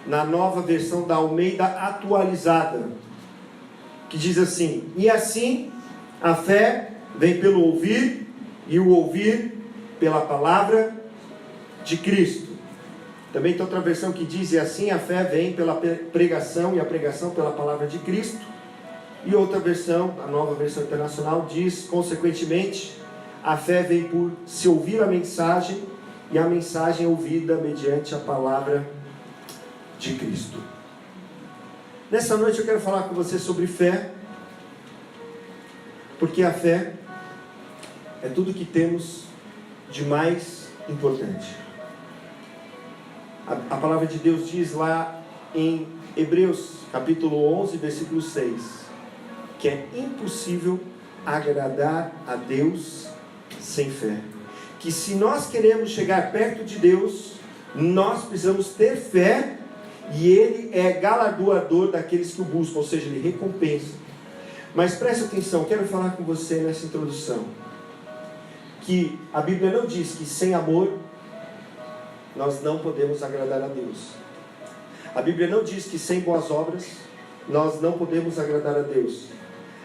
na nova versão da Almeida atualizada, que diz assim: e assim a fé vem pelo ouvir, e o ouvir pela palavra de Cristo. Também tem outra versão que diz: e assim a fé vem pela pregação, e a pregação pela palavra de Cristo. E outra versão, a nova versão internacional, diz: consequentemente, a fé vem por se ouvir a mensagem, e a mensagem ouvida mediante a palavra de Cristo. Nessa noite eu quero falar com você sobre fé, porque a fé é tudo que temos de mais importante. A palavra de Deus diz lá em Hebreus capítulo 11, versículo 6, que é impossível agradar a Deus sem fé. Que se nós queremos chegar perto de Deus, nós precisamos ter fé, e Ele é galardoador daqueles que o buscam, ou seja, Ele recompensa. Mas preste atenção, quero falar com você nessa introdução, que a Bíblia não diz que sem amor nós não podemos agradar a Deus. A Bíblia não diz que sem boas obras nós não podemos agradar a Deus.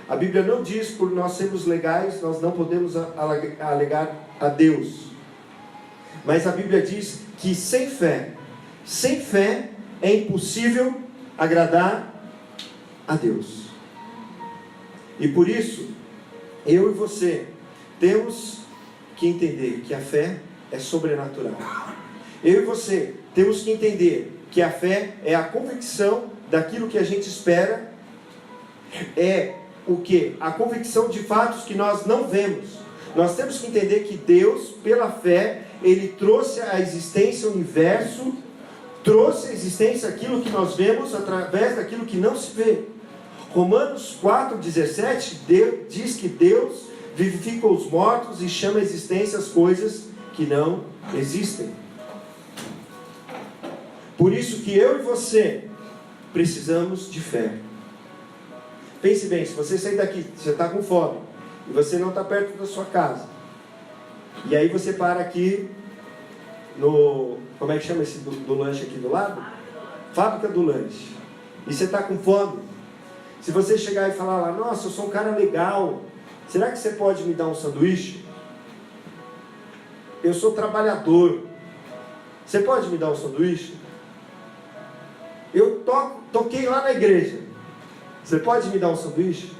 A Bíblia não diz por nós sermos legais nós não podemos alegar a Deus. Mas a Bíblia diz que sem fé é impossível agradar a Deus. E por isso, eu e você temos que entender que a fé é sobrenatural. Eu e você temos que entender que a fé é a convicção daquilo que a gente espera, é o que? A convicção de fatos que nós não vemos. Nós temos que entender que Deus, pela fé, Ele trouxe à existência o universo, trouxe à existência aquilo que nós vemos através daquilo que não se vê. Romanos 4,17 diz que Deus vivifica os mortos e chama à existência as coisas que não existem. Por isso que eu e você precisamos de fé. Pense bem, se você sair daqui, você está com fome, e você não está perto da sua casa, e aí você para aqui no, como é que chama esse do lanche aqui do lado? Fábrica do Lanche. E você está com fome. Se você chegar e falar lá: nossa, eu sou um cara legal, será que você pode me dar um sanduíche? Eu sou trabalhador, você pode me dar um sanduíche? Eu toquei lá na igreja, você pode me dar um sanduíche?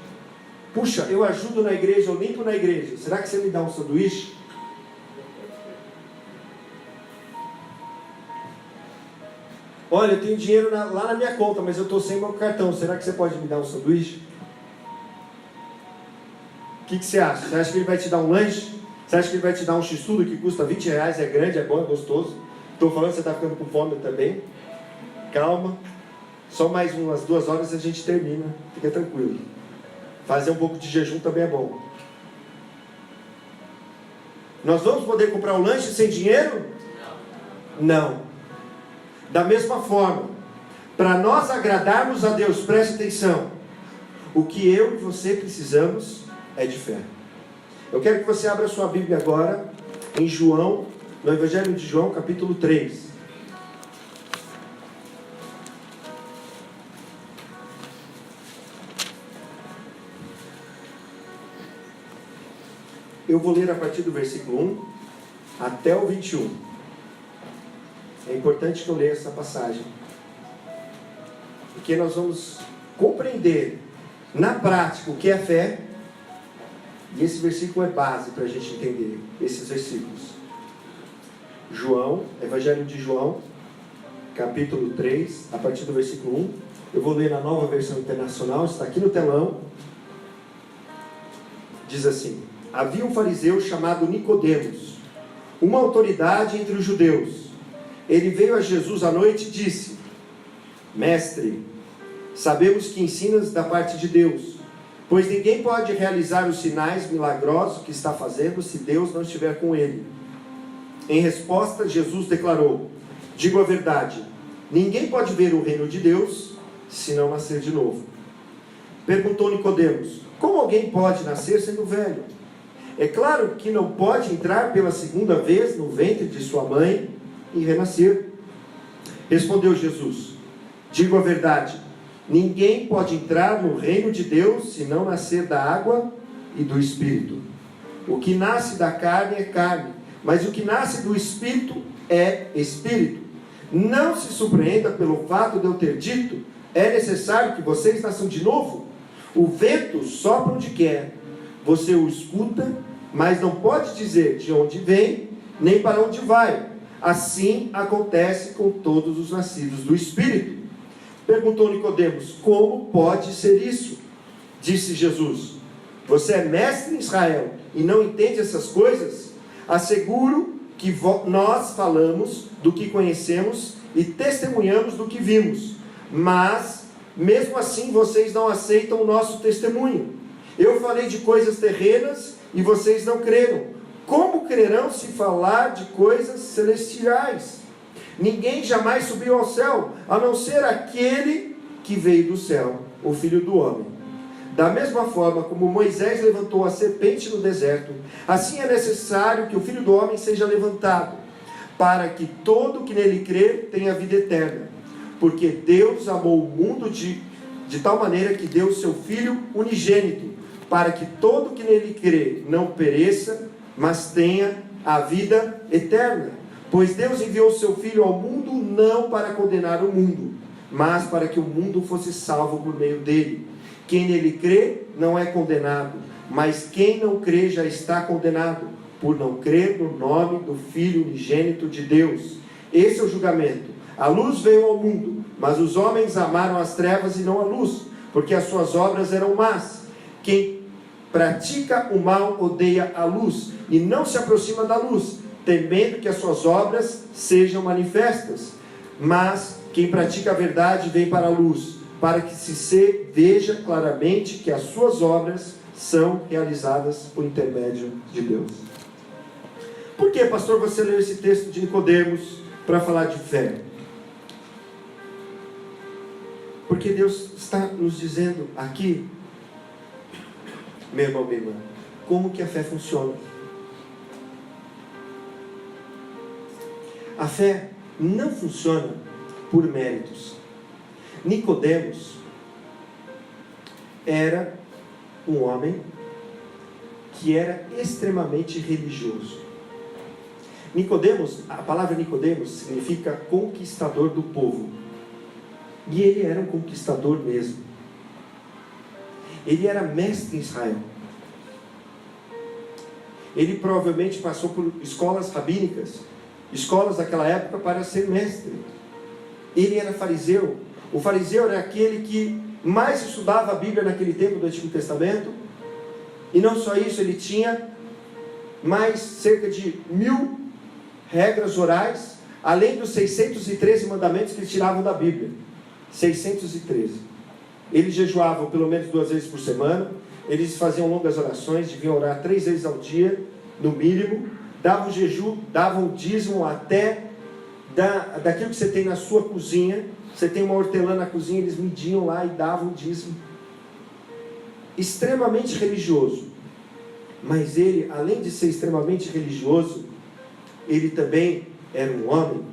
Puxa, eu ajudo na igreja, eu limpo na igreja, será que você me dá um sanduíche? Olha, eu tenho dinheiro lá na minha conta, mas eu estou sem meu cartão, será que você pode me dar um sanduíche? O que você acha? Você acha que ele vai te dar um lanche? Você acha que ele vai te dar um x-tudo que custa R$20, é grande, é bom, é gostoso? Estou falando que você está ficando com fome também. Calma, só mais umas 2 horas a gente termina, fica tranquilo. Fazer um pouco de jejum também é bom. Nós vamos poder comprar um lanche sem dinheiro? Não. Da mesma forma, para nós agradarmos a Deus, preste atenção, o que eu e você precisamos é de fé. Eu quero que você abra sua Bíblia agora em João, no Evangelho de João, capítulo 3. Eu vou ler a partir do versículo 1 até o 21. É importante que eu leia essa passagem, porque nós vamos compreender na prática o que é fé, e esse versículo é base para a gente entender esses versículos. João, Evangelho de João, capítulo 3, a partir do versículo 1. Eu vou ler na nova versão internacional, está aqui no telão. Diz assim: havia um fariseu chamado Nicodemos, uma autoridade entre os judeus. Ele veio a Jesus à noite e disse: mestre, sabemos que ensinas da parte de Deus, pois ninguém pode realizar os sinais milagrosos que está fazendo se Deus não estiver com ele. Em resposta, Jesus declarou: digo a verdade, ninguém pode ver o reino de Deus se não nascer de novo. Perguntou Nicodemos: como alguém pode nascer sendo velho? É claro que não pode entrar pela segunda vez no ventre de sua mãe e renascer. Respondeu Jesus: Digo a verdade, ninguém pode entrar no reino de Deus se não nascer da água e do Espírito. O que nasce da carne é carne, mas o que nasce do Espírito é Espírito. Não se surpreenda pelo fato de eu ter dito, é necessário que vocês nasçam de novo. O vento sopra onde quer, você o escuta, mas não pode dizer de onde vem, nem para onde vai. Assim acontece com todos os nascidos do Espírito. Perguntou Nicodemos, como pode ser isso? Disse Jesus, você é mestre em Israel e não entende essas coisas? Asseguro que nós falamos do que conhecemos e testemunhamos do que vimos, mas mesmo assim vocês não aceitam o nosso testemunho. Eu falei de coisas terrenas e vocês não creram. Como crerão se falar de coisas celestiais? Ninguém jamais subiu ao céu, a não ser aquele que veio do céu, o Filho do Homem. Da mesma forma como Moisés levantou a serpente no deserto, assim é necessário que o Filho do Homem seja levantado, para que todo que nele crer tenha vida eterna. Porque Deus amou o mundo de tal maneira que deu o seu Filho unigênito, para que todo que nele crê não pereça, mas tenha a vida eterna. Pois Deus enviou o seu Filho ao mundo não para condenar o mundo, mas para que o mundo fosse salvo por meio dele. Quem nele crê não é condenado, mas quem não crê já está condenado, por não crer no nome do Filho unigênito de Deus. Esse é o julgamento. A luz veio ao mundo, mas os homens amaram as trevas e não a luz, porque as suas obras eram más. Quem pratica o mal odeia a luz e não se aproxima da luz, temendo que as suas obras sejam manifestas. Mas quem pratica a verdade vem para a luz, para que se veja claramente que as suas obras são realizadas por intermédio de Deus. Por que, pastor, você leu esse texto de Nicodemos para falar de fé? Porque Deus está nos dizendo aqui, meu irmão, minha irmã, como que a fé funciona. A fé não funciona por méritos. Nicodemos era um homem que era extremamente religioso. Nicodemos, a palavra Nicodemos significa conquistador do povo. E ele era um conquistador mesmo. Ele era mestre em Israel. Ele provavelmente passou por escolas rabínicas, escolas daquela época para ser mestre. Ele era fariseu. O fariseu era aquele que mais estudava a Bíblia naquele tempo do Antigo Testamento. E não só isso, ele tinha mais cerca de 1000 regras orais, além dos 613 mandamentos que eles tiravam da Bíblia. 613. Eles jejuavam pelo menos 2 vezes por semana. Eles faziam longas orações, deviam orar 3 vezes ao dia, no mínimo. Davam jejum, davam dízimo até daquilo que você tem na sua cozinha. Você tem uma hortelã na cozinha, eles mediam lá e davam dízimo. Extremamente religioso. Mas ele, além de ser extremamente religioso, ele também era um homem,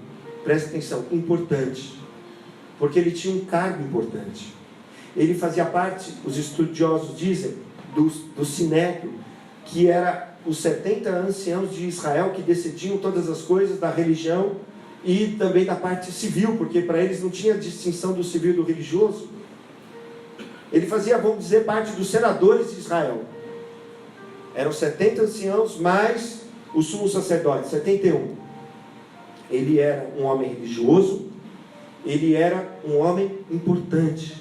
presta atenção, importante. Porque ele tinha um cargo importante. Ele fazia parte, os estudiosos dizem, do Sinédrio, que era os 70 anciãos de Israel que decidiam todas as coisas da religião e também da parte civil, porque para eles não tinha distinção do civil e do religioso. Ele fazia, vamos dizer, parte dos senadores de Israel. Eram 70 anciãos mais o sumo sacerdote, 71. Ele era um homem religioso, ele era um homem importante.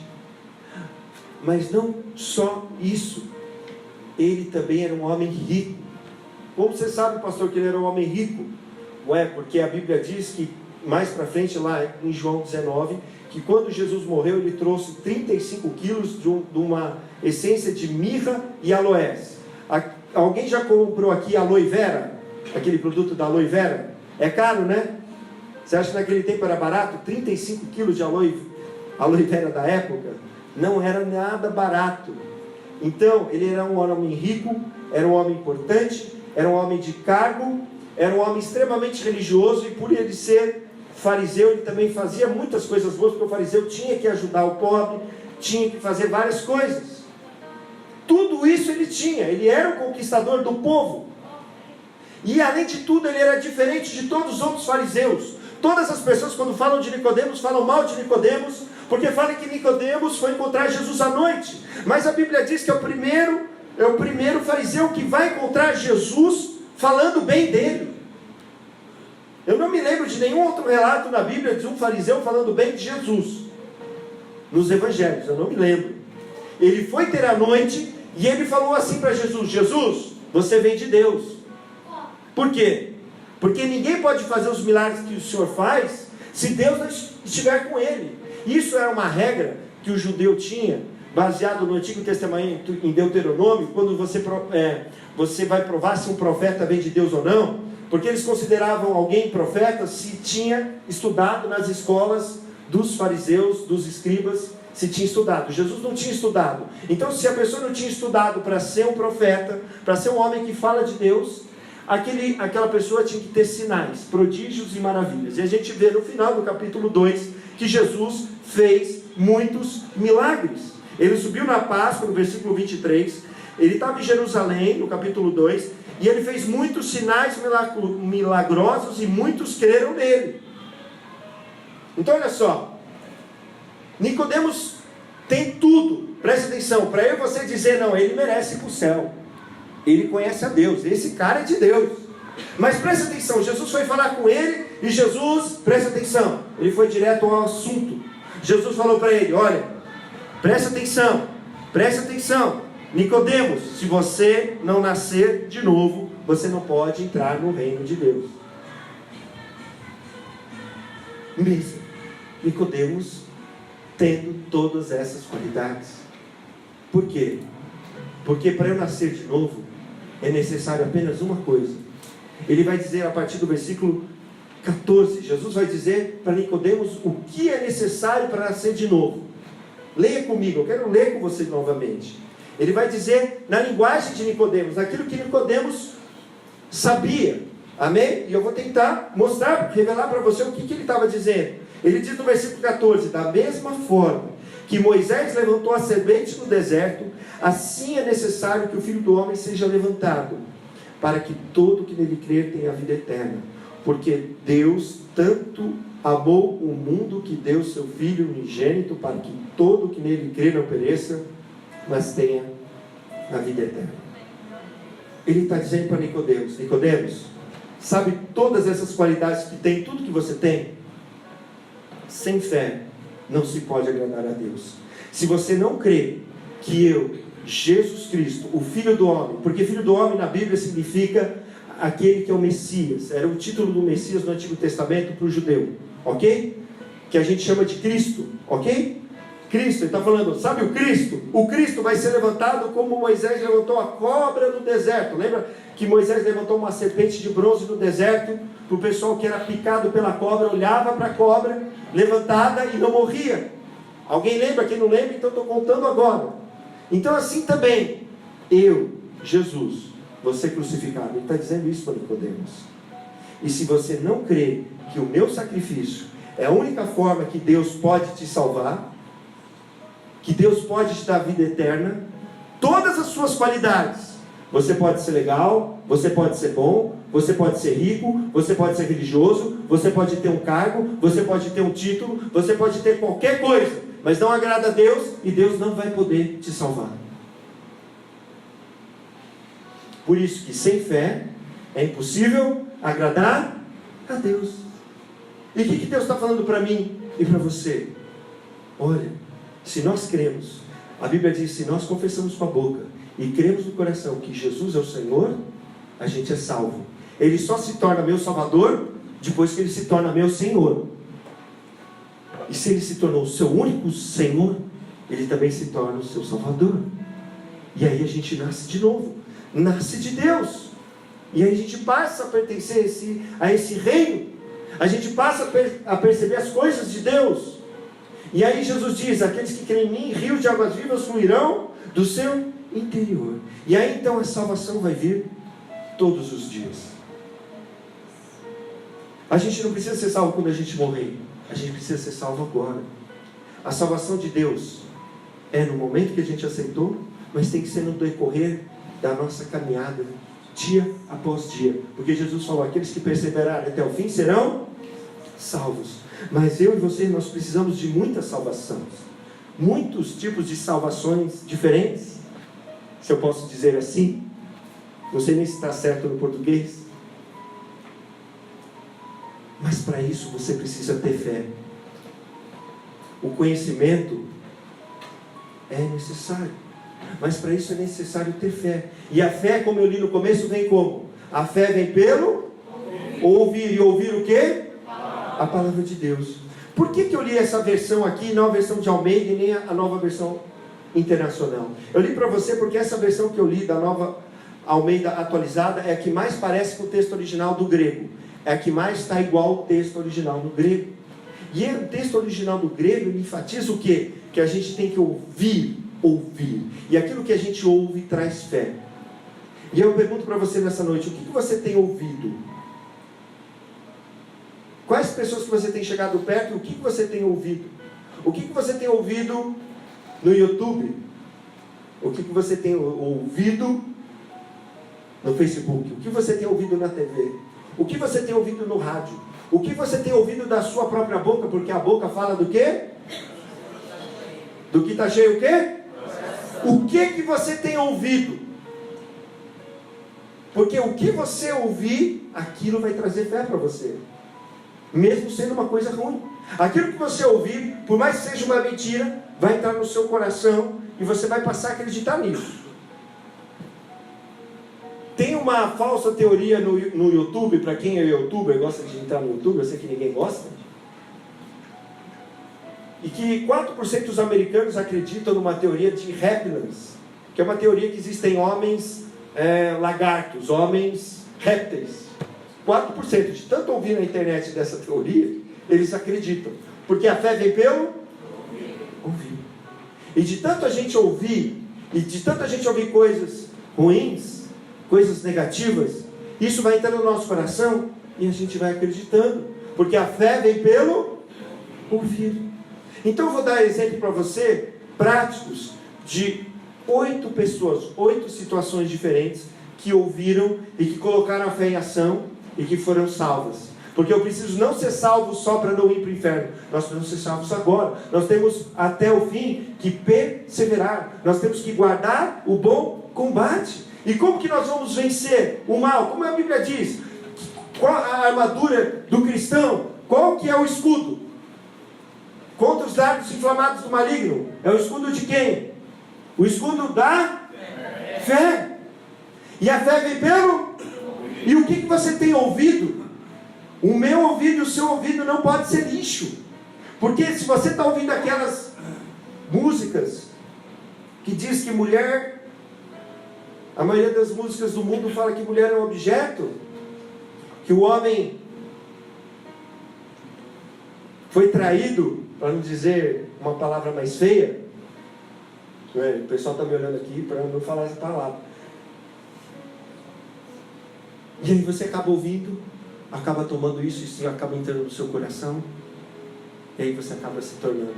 Mas não só isso, ele também era um homem rico. Como você sabe, pastor, que ele era um homem rico? Porque a Bíblia diz que, mais para frente, lá em João 19, que quando Jesus morreu, ele trouxe 35 quilos de uma essência de mirra e aloés. Alguém já comprou aqui aloe vera? Aquele produto da aloe vera? É caro, né? Você acha que naquele tempo era barato? 35 quilos de aloe vera da época? Não era nada barato. Então, ele era um homem rico, era um homem importante, era um homem de cargo, era um homem extremamente religioso, e por ele ser fariseu, ele também fazia muitas coisas boas, porque o fariseu tinha que ajudar o pobre, tinha que fazer várias coisas. Tudo isso ele tinha, ele era o conquistador do povo. E além de tudo, ele era diferente de todos os outros fariseus. Todas as pessoas, quando falam de Nicodemos, falam mal de Nicodemos, porque falam que Nicodemos foi encontrar Jesus à noite. Mas a Bíblia diz que é o primeiro fariseu que vai encontrar Jesus falando bem dele. Eu não me lembro de nenhum outro relato na Bíblia de um fariseu falando bem de Jesus. Nos evangelhos, eu não me lembro. Ele foi ter a noite e ele falou assim para Jesus: Jesus, você vem de Deus. Por quê? Porque ninguém pode fazer os milagres que o Senhor faz se Deus não estiver com ele. Isso era uma regra que o judeu tinha, baseado no Antigo Testamento, em Deuteronômio, quando você vai provar se um profeta vem de Deus ou não, porque eles consideravam alguém profeta se tinha estudado nas escolas dos fariseus, dos escribas, se tinha estudado. Jesus não tinha estudado. Então, se a pessoa não tinha estudado para ser um profeta, para ser um homem que fala de Deus, aquela pessoa tinha que ter sinais, prodígios e maravilhas. E a gente vê no final do capítulo 2 que Jesus fez muitos milagres. Ele subiu na Páscoa, no versículo 23, ele estava em Jerusalém, no capítulo 2, e ele fez muitos sinais milagrosos e muitos creram nele. Então olha só, Nicodemos tem tudo, presta atenção, para eu e você dizer, não, ele merece ir para o céu, ele conhece a Deus, esse cara é de Deus. Mas presta atenção, Jesus foi falar com ele, e Jesus, presta atenção, ele foi direto ao assunto. Jesus falou para ele, olha, presta atenção, Nicodemos, se você não nascer de novo, você não pode entrar no reino de Deus. Mesmo Nicodemos tendo todas essas qualidades. Por quê? Porque para eu nascer de novo é necessário apenas uma coisa. Ele vai dizer a partir do versículo 14, Jesus vai dizer para Nicodemos o que é necessário para nascer de novo. Leia comigo, eu quero ler com você novamente. Ele vai dizer na linguagem de Nicodemos, naquilo que Nicodemos sabia. Amém? E eu vou tentar mostrar, revelar para você o que ele estava dizendo. Ele diz no versículo 14, da mesma forma que Moisés levantou a serpente no deserto, assim é necessário que o Filho do Homem seja levantado, para que todo que nele crer tenha a vida eterna. Porque Deus tanto amou o mundo que deu seu Filho unigênito, para que todo que nele crer não pereça, mas tenha a vida eterna. Ele está dizendo para Nicodemos, Nicodemos, sabe todas essas qualidades que tem, tudo que você tem? Sem fé não se pode agradar a Deus. Se você não crê que eu, Jesus Cristo, o Filho do Homem, porque Filho do Homem na Bíblia significa aquele que é o Messias, era o título do Messias no Antigo Testamento para o judeu, ok? Que a gente chama de Cristo, ok? Cristo, ele está falando, sabe o Cristo? O Cristo vai ser levantado como Moisés levantou a cobra no deserto. Lembra que Moisés levantou uma serpente de bronze no deserto, para o pessoal que era picado pela cobra, olhava para a cobra levantada e não morria. Alguém lembra? Quem não lembra, então estou contando agora. Então assim também, eu, Jesus, vou ser crucificado. Ele está dizendo isso para Nicodemos. E se você não crê que o meu sacrifício é a única forma que Deus pode te salvar, que Deus pode te dar vida eterna, todas as suas qualidades, você pode ser legal, você pode ser bom, você pode ser rico, você pode ser religioso, você pode ter um cargo, você pode ter um título, você pode ter qualquer coisa, mas não agrada a Deus, e Deus não vai poder te salvar. Por isso que sem fé é impossível agradar a Deus. E o que Deus está falando para mim e para você? Olha, se nós cremos, a Bíblia diz, se nós confessamos com a boca e cremos no coração que Jesus é o Senhor, a gente é salvo. Ele só se torna meu Salvador depois que ele se torna meu Senhor. E se ele se tornou o seu único Senhor, ele também se torna o seu Salvador. E aí a gente nasce de novo, nasce de Deus. E aí a gente passa a pertencer a esse reino. A gente passa a perceber as coisas de Deus. E aí Jesus diz, aqueles que creem em mim, rios de águas vivas fluirão do seu interior. E aí então a salvação vai vir todos os dias. A gente não precisa ser salvo quando a gente morrer. A gente precisa ser salvo agora. A salvação de Deus é no momento que a gente aceitou, mas tem que ser no decorrer da nossa caminhada, dia após dia. Porque Jesus falou, aqueles que perseverarem até o fim serão salvos. Mas eu e você, nós precisamos de muita salvação. Muitos tipos de salvações diferentes, se eu posso dizer assim. Não sei nem se está certo no português. Mas para isso você precisa ter fé. O conhecimento é necessário, mas para isso é necessário ter fé. E a fé, como eu li no começo, vem como? A fé vem pelo ouvir. E ouvir o quê? A palavra de Deus. Por que eu li essa versão aqui, não a versão de Almeida e nem a nova versão internacional? Eu li para você porque essa versão que eu li da nova Almeida atualizada é a que mais parece com o texto original do grego. É a que mais está igual ao texto original do grego. E o texto original do grego, ele enfatiza o quê? Que a gente tem que ouvir. E aquilo que a gente ouve traz fé. E eu pergunto para você nessa noite, o que você tem ouvido? Quais pessoas que você tem chegado perto e o que você tem ouvido? O que você tem ouvido no YouTube? O que você tem ouvido no Facebook? O que você tem ouvido na TV? O que você tem ouvido no rádio? O que você tem ouvido da sua própria boca? Porque a boca fala do quê? Do que está cheio o quê? O que você tem ouvido? Porque o que você ouvir, aquilo vai trazer fé para você. Mesmo sendo uma coisa ruim. Aquilo que você ouvir, por mais que seja uma mentira, vai entrar no seu coração e você vai passar a acreditar nisso. Tem uma falsa teoria no YouTube, para quem é youtuber e gosta de entrar no YouTube, eu sei que ninguém gosta, e que 4% dos americanos acreditam numa teoria de Reptilans, que é uma teoria que existem homens lagartos, homens répteis. 4%, de tanto ouvir na internet dessa teoria, eles acreditam. Porque a fé vem pelo ouvir. E de tanto a gente ouvir, coisas ruins, coisas negativas, isso vai entrando no nosso coração e a gente vai acreditando, porque a fé vem pelo ouvir. Então eu vou dar exemplo para você, práticos, de 8 pessoas, 8 situações diferentes que ouviram e que colocaram a fé em ação e que foram salvas. Porque eu preciso não ser salvo só para não ir para o inferno. Nós precisamos ser salvos agora. Nós temos até o fim que perseverar. Nós temos que guardar o bom combate. E como que nós vamos vencer o mal? Como a Bíblia diz, qual a armadura do cristão? Qual que é o escudo? Contra os dardos inflamados do maligno. É o escudo de quem? O escudo da fé. E a fé vem pelo? E o que você tem ouvido? O meu ouvido e o seu ouvido não pode ser lixo. Porque se você está ouvindo aquelas músicas que diz que mulher... A maioria das músicas do mundo fala que mulher é um objeto, que o homem foi traído, para não dizer uma palavra mais feia. O pessoal está me olhando aqui para não falar essa palavra. E aí você acaba ouvindo, acaba tomando isso acaba entrando no seu coração, e aí você acaba se tornando.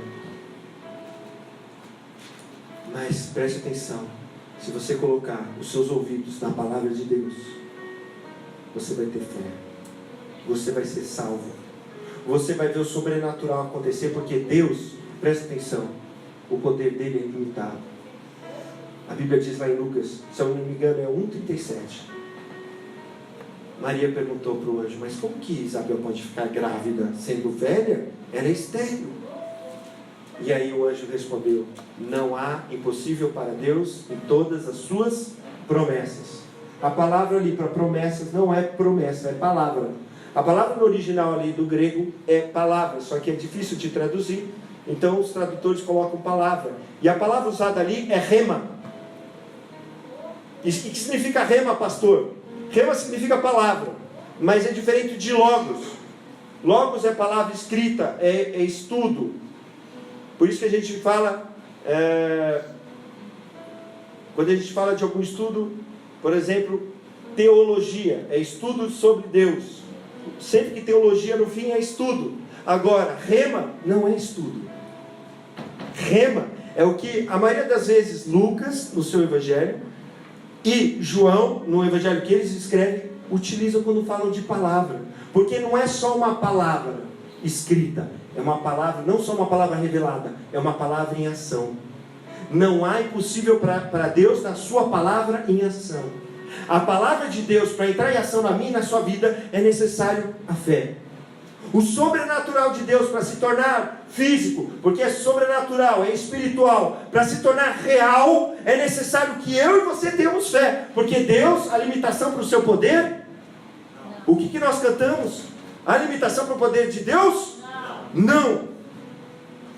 Mas preste atenção. Se você colocar os seus ouvidos na palavra de Deus, você vai ter fé. Você vai ser salvo. Você vai ver o sobrenatural acontecer, porque Deus, presta atenção, o poder dele é ilimitado. A Bíblia diz lá em Lucas, se eu não me engano é 1,37. Maria perguntou para o anjo, mas como que Isabel pode ficar grávida sendo velha? Ela é estéril. E aí o anjo respondeu, não há impossível para Deus em todas as suas promessas. A palavra ali para promessas não é promessa, é palavra. A palavra no original ali do grego é palavra, só que é difícil de traduzir, então os tradutores colocam palavra. E a palavra usada ali é rema. E o que significa rema, pastor? Rema significa palavra, mas é diferente de logos. Logos é palavra escrita, é estudo. Por isso que a gente fala, quando a gente fala de algum estudo, por exemplo, teologia, é estudo sobre Deus. Sempre que teologia no fim é estudo. Agora, rema não é estudo. Rema é o que a maioria das vezes Lucas, no seu evangelho, e João, no evangelho que eles escrevem, utilizam quando falam de palavra. Porque não é só uma palavra escrita, é uma palavra, não só uma palavra revelada, é uma palavra em ação. Não há impossível para Deus na sua palavra em ação. A palavra de Deus, para entrar em ação na minha e na sua vida, é necessário a fé. O sobrenatural de Deus para se tornar físico, porque é sobrenatural, é espiritual, para se tornar real, é necessário que eu e você tenhamos fé. Porque Deus, a limitação para o seu poder, o que nós cantamos? A limitação para o poder de Deus? Não.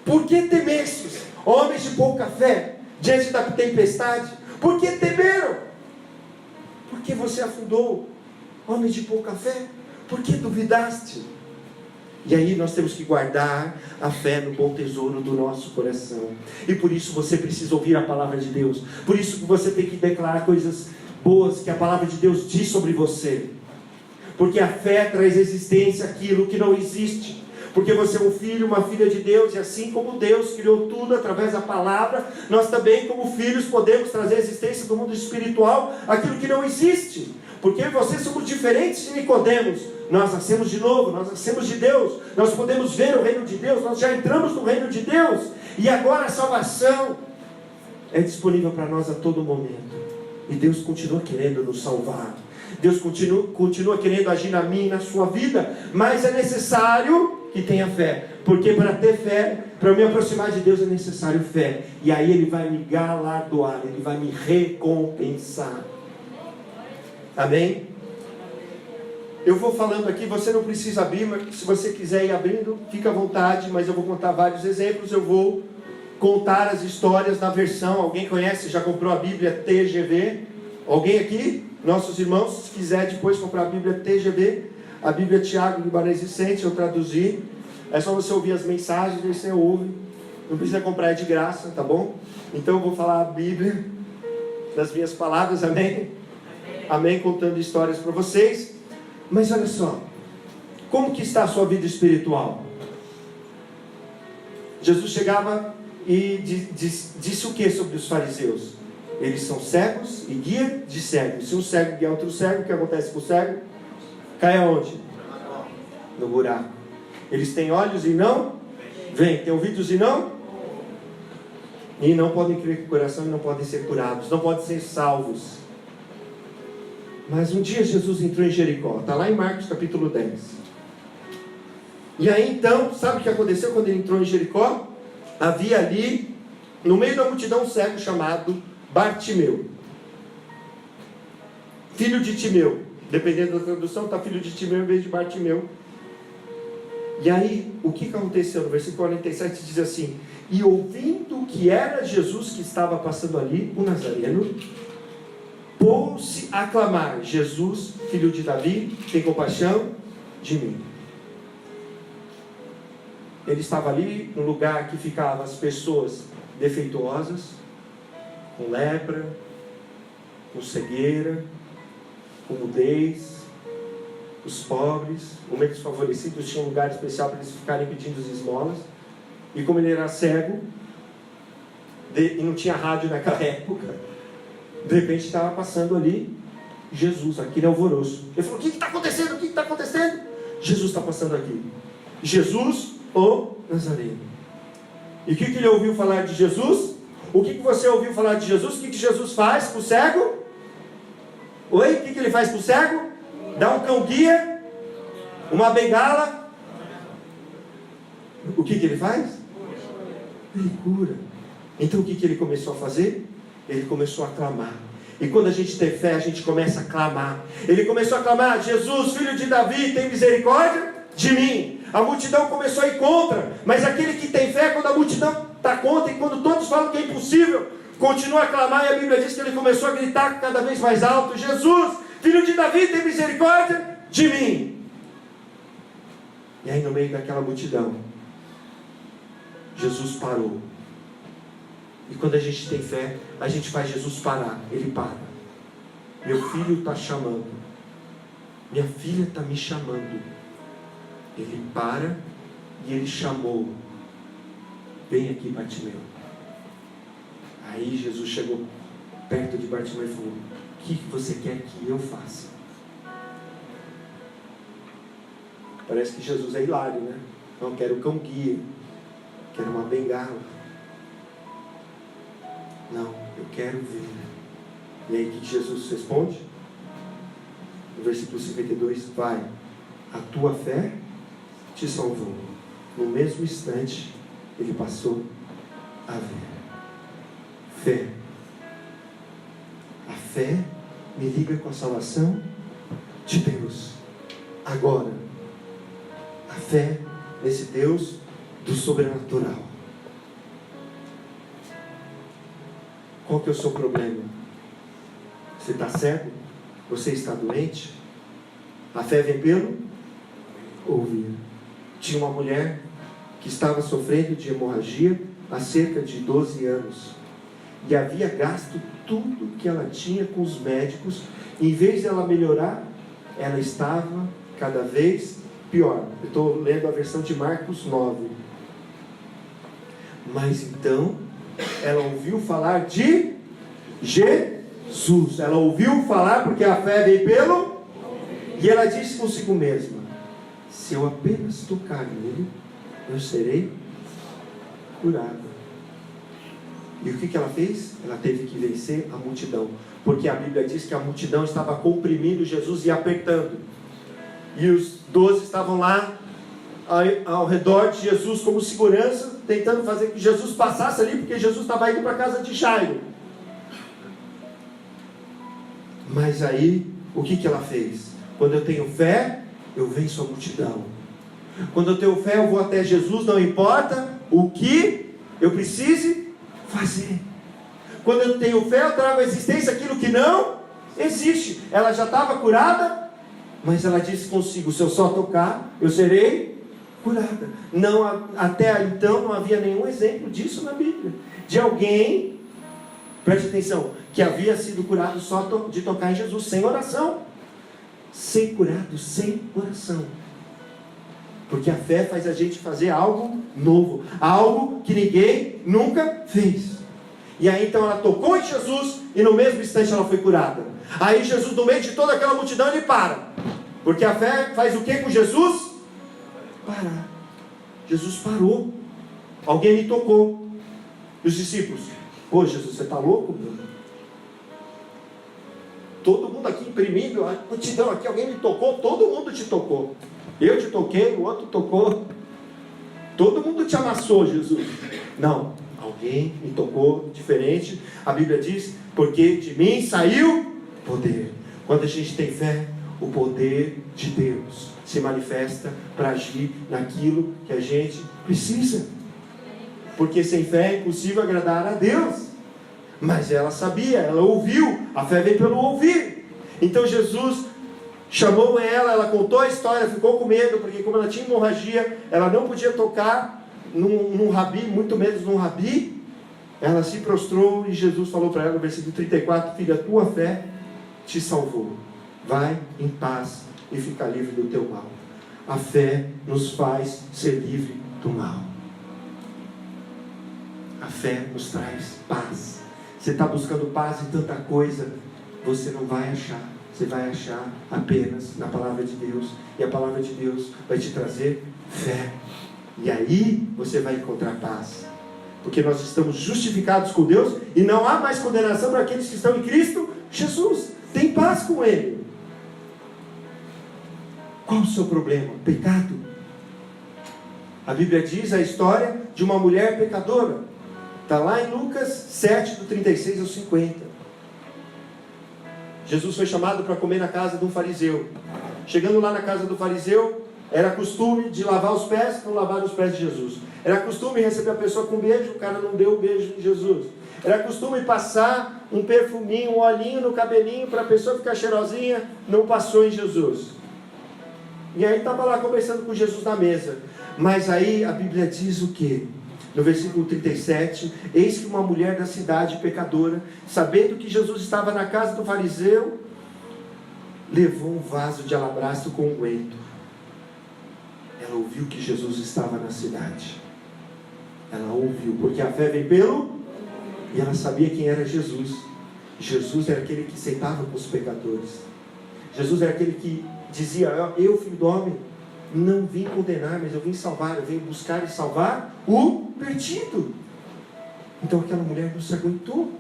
Por que temestes, homens de pouca fé, diante da tempestade? Por que temeram? Porque você afundou, homens de pouca fé? Por que duvidaste? E aí nós temos que guardar a fé no bom tesouro do nosso coração. E por isso você precisa ouvir a palavra de Deus. Por isso que você tem que declarar coisas boas que a palavra de Deus diz sobre você. Porque a fé traz existência àquilo que não existe. Porque você é um filho, uma filha de Deus. E assim como Deus criou tudo através da palavra, nós também como filhos podemos trazer existência do mundo espiritual àquilo que não existe. Porque você somos diferentes de Nicodemos. Nós nascemos de novo, nós nascemos de Deus. Nós podemos ver o reino de Deus, nós já entramos no reino de Deus. E agora a salvação é disponível para nós a todo momento. E Deus continua querendo nos salvar. Deus continua querendo agir na minha e na sua vida. Mas é necessário que tenha fé. Porque para ter fé, para eu me aproximar de Deus é necessário fé. E aí Ele vai me galardoar, Ele vai me recompensar. Amém? Eu vou falando aqui, você não precisa abrir, mas se você quiser ir abrindo, fica à vontade, mas eu vou contar vários exemplos. Eu vou contar as histórias na versão, alguém conhece, já comprou a Bíblia TGV? Alguém aqui? Nossos irmãos, se quiser depois comprar a Bíblia TGV, a Bíblia Tiago Guimarães Vicente, eu traduzi. É só você ouvir as mensagens, você ouve. Não precisa comprar, é de graça, tá bom? Então eu vou falar a Bíblia, das minhas palavras, amém? Amém, contando histórias para vocês. Mas olha só, como que está a sua vida espiritual? Jesus chegava e disse o que sobre os fariseus? Eles são cegos e guia de cegos. Se um cego guia outro cego, o que acontece com o cego? Cai aonde? No buraco. Eles têm olhos e não veem, têm ouvidos e não podem crer com o coração e não podem ser curados, não podem ser salvos. Mas um dia Jesus entrou em Jericó. Está lá em Marcos capítulo 10. E aí então, sabe o que aconteceu quando ele entrou em Jericó? Havia ali, no meio da multidão, um cego chamado Bartimeu. Filho de Timeu. Dependendo da tradução, está filho de Timeu em vez de Bartimeu. E aí, o que aconteceu? No versículo 47 diz assim: e ouvindo que era Jesus que estava passando ali, o Nazareno, pôs-se a clamar: Jesus, filho de Davi, tem compaixão de mim. Ele estava ali no lugar que ficavam as pessoas defeituosas, com lepra, com cegueira, com mudez, os pobres, os menos desfavorecidos tinham um lugar especial para eles ficarem pedindo as esmolas. E como ele era cego e não tinha rádio naquela época, de repente estava passando ali Jesus, aquele alvoroço. Ele falou: o que está acontecendo? O que está acontecendo? Jesus está passando aqui. Jesus, o Nazareno. E o que ele ouviu falar de Jesus? O que você ouviu falar de Jesus? O que Jesus faz com o cego? Oi? O que ele faz com o cego? Dá um cão-guia? Uma bengala? O que ele faz? Ele cura. Então o que ele começou a fazer? Ele começou a clamar. E quando a gente tem fé, a gente começa a clamar. Ele começou a clamar: Jesus, filho de Davi, tem misericórdia de mim. A multidão começou a ir contra. Mas aquele que tem fé, quando a multidão está contra e quando todos falam que é impossível, continua a clamar. E a Bíblia diz que ele começou a gritar cada vez mais alto: Jesus, filho de Davi, tem misericórdia de mim. E aí no meio daquela multidão, Jesus parou. E quando a gente tem fé, a gente faz Jesus parar. Ele para. Meu filho está chamando. Minha filha está me chamando. Ele para e ele chamou: vem aqui, Bartimeu. Aí Jesus chegou perto de Bartimeu e falou: o que você quer que eu faça? Parece que Jesus é hilário, né? Não, quero cão guia, quero uma bengala. Não, eu quero ver. E aí o que Jesus responde? No versículo 52, vai, a tua fé te salvou. No mesmo instante, ele passou a ver. Fé. A fé me liga com a salvação de Deus. Agora, a fé nesse Deus do sobrenatural. Qual que é o seu problema? Você está cego? Você está doente? A fé vem pelo ouvir. Tinha uma mulher que estava sofrendo de hemorragia há cerca de 12 anos. E havia gasto tudo que ela tinha com os médicos. Em vez de ela melhorar, ela estava cada vez pior. Eu estou lendo a versão de Marcos 9. Mas então, ela ouviu falar de Jesus. Ela ouviu falar porque a fé veio pelo... E ela disse consigo mesma: se eu apenas tocar nele, eu serei curada. E o que ela fez? Ela teve que vencer a multidão. Porque a Bíblia diz que a multidão estava comprimindo Jesus e apertando. E os 12 estavam lá ao redor de Jesus como segurança, tentando fazer com que Jesus passasse ali, porque Jesus estava indo para a casa de Jairo. Mas aí, o que ela fez? Quando eu tenho fé, eu venço a multidão. Quando eu tenho fé, eu vou até Jesus, não importa o que eu precise fazer. Quando eu tenho fé, eu trago à existência aquilo que não existe. Ela já estava curada, mas ela disse consigo: se eu só tocar, eu serei curada. Não, até então não havia nenhum exemplo disso na Bíblia, de alguém, preste atenção, que havia sido curado só de tocar em Jesus, sem oração. Ser curado sem oração. Porque a fé faz a gente fazer algo novo, algo que ninguém nunca fez. E aí então ela tocou em Jesus e no mesmo instante ela foi curada. Aí Jesus, no meio de toda aquela multidão, ele para. Porque a fé faz o que com Jesus? Parar. Jesus parou. Alguém me tocou. E os discípulos: pô, Jesus, você está louco, meu? Todo mundo aqui imprimindo, a multidão aqui, alguém me tocou, todo mundo te tocou. Eu te toquei, o outro tocou. Todo mundo te amassou, Jesus. Não, alguém me tocou diferente. A Bíblia diz: porque de mim saiu poder. Quando a gente tem fé, o poder de Deus se manifesta para agir naquilo que a gente precisa. Porque sem fé é impossível agradar a Deus. Mas ela sabia, ela ouviu. A fé vem pelo ouvir. Então Jesus chamou ela contou a história, ficou com medo, porque como ela tinha hemorragia, ela não podia tocar num rabi, muito menos num rabi. Ela se prostrou e Jesus falou para ela no versículo 34: filha, a tua fé te salvou. Vai em paz e fica livre do teu mal. A fé nos faz ser livre do mal. A fé nos traz paz. Você está buscando paz em tanta coisa, você não vai achar. Você vai achar apenas na palavra de Deus. E a palavra de Deus vai te trazer fé. E aí você vai encontrar paz. Porque nós estamos justificados com Deus e não há mais condenação para aqueles que estão em Cristo Jesus. Tem paz com Ele. Qual o seu problema? Pecado. A Bíblia diz a história de uma mulher pecadora. Está lá em Lucas 7, do 36 ao 50. Jesus foi chamado para comer na casa de um fariseu. Chegando lá na casa do fariseu, era costume de lavar os pés, não lavaram os pés de Jesus. Era costume receber a pessoa com um beijo, o cara não deu o beijo em Jesus. Era costume passar um perfuminho, um olhinho no cabelinho para a pessoa ficar cheirosinha, não passou em Jesus. E aí estava lá conversando com Jesus na mesa. Mas aí a Bíblia diz o quê? No versículo 37, eis que uma mulher da cidade pecadora, sabendo que Jesus estava na casa do fariseu, levou um vaso de alabastro com unguento. Ela ela ouviu que Jesus estava na cidade. Ela ouviu, porque a fé vem pelo... E ela sabia quem era Jesus. Jesus era aquele que sentava com os pecadores. Jesus era aquele que dizia: eu, filho do homem, não vim condenar, mas eu vim salvar. Eu vim buscar e salvar o perdido. Então aquela mulher não se aguentou.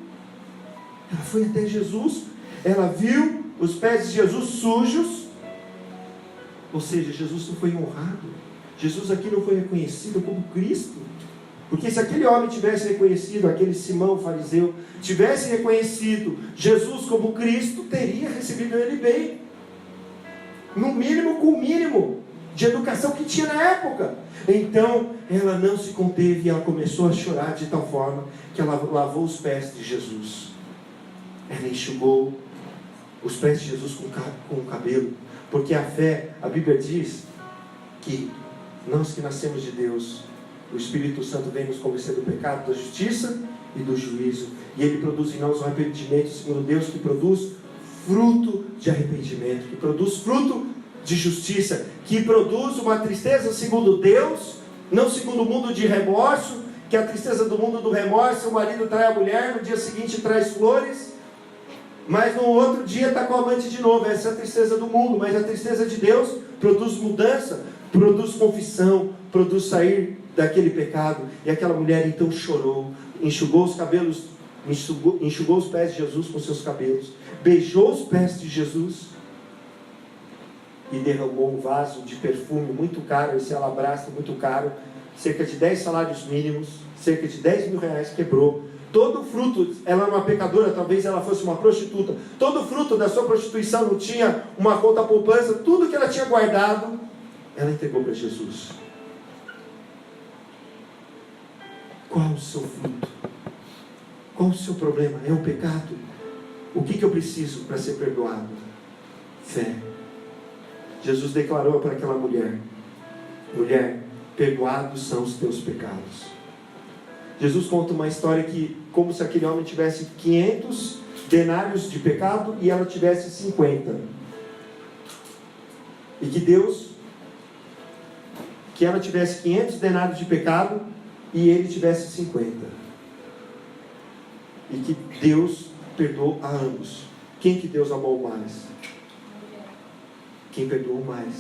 Ela foi até Jesus. Ela viu os pés de Jesus sujos. Ou seja, Jesus não foi honrado. Jesus aqui não foi reconhecido como Cristo. Porque se aquele homem tivesse reconhecido, aquele Simão fariseu, tivesse reconhecido Jesus como Cristo, teria recebido ele bem. No mínimo, com o mínimo de educação que tinha na época. Então, ela não se conteve e ela começou a chorar de tal forma que ela lavou os pés de Jesus. Ela enxugou os pés de Jesus com o cabelo. Porque a fé, a Bíblia diz que nós que nascemos de Deus, o Espírito Santo vem nos convencer do pecado, da justiça e do juízo. E Ele produz em nós um arrependimento, segundo Deus, que produz fruto de arrependimento, que produz fruto de justiça, que produz uma tristeza segundo Deus, não segundo o mundo de remorso, que a tristeza do mundo do remorso, o marido trai a mulher, no dia seguinte traz flores, mas no outro dia está com a amante de novo. Essa é a tristeza do mundo. Mas a tristeza de Deus produz mudança, produz confissão, produz sair daquele pecado. E aquela mulher então chorou, enxugou os cabelos, enxugou os pés de Jesus com seus cabelos, beijou os pés de Jesus e derramou um vaso de perfume muito caro, esse alabastro muito caro, cerca de 10 salários mínimos, cerca de 10 mil reais, quebrou. Todo o fruto, ela era uma pecadora, talvez ela fosse uma prostituta, todo o fruto da sua prostituição, não tinha uma conta poupança, tudo que ela tinha guardado, ela entregou para Jesus. Qual o seu fruto? Qual o seu problema? É o pecado? O que eu preciso para ser perdoado? Fé. Jesus declarou para aquela mulher: mulher, perdoados são os teus pecados. Jesus conta uma história que, como se aquele homem tivesse 500 denários de pecado e ela tivesse 50. E que ela tivesse 500 denários de pecado e ele tivesse 50. E que Deus perdoou a ambos. Quem que Deus amou mais? Quem perdoou mais.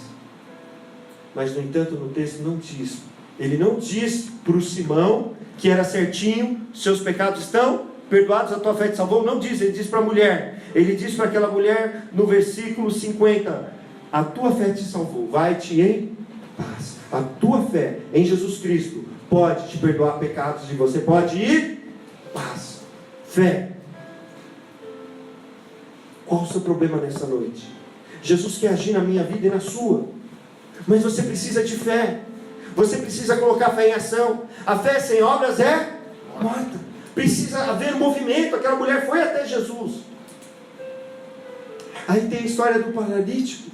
Mas, no entanto, no texto não diz. Ele não diz para o Simão que era certinho: seus pecados estão perdoados, a tua fé te salvou. Não diz, ele diz para a mulher. Ele diz para aquela mulher no versículo 50: a tua fé te salvou, vai-te em paz. A tua fé em Jesus Cristo pode te perdoar pecados e você pode ir em paz. Fé. Qual o seu problema nessa noite? Jesus quer agir na minha vida e na sua, mas você precisa de fé. Você precisa colocar a fé em ação. A fé sem obras é morta. Precisa haver movimento. Aquela mulher foi até Jesus. Aí tem a história do paralítico.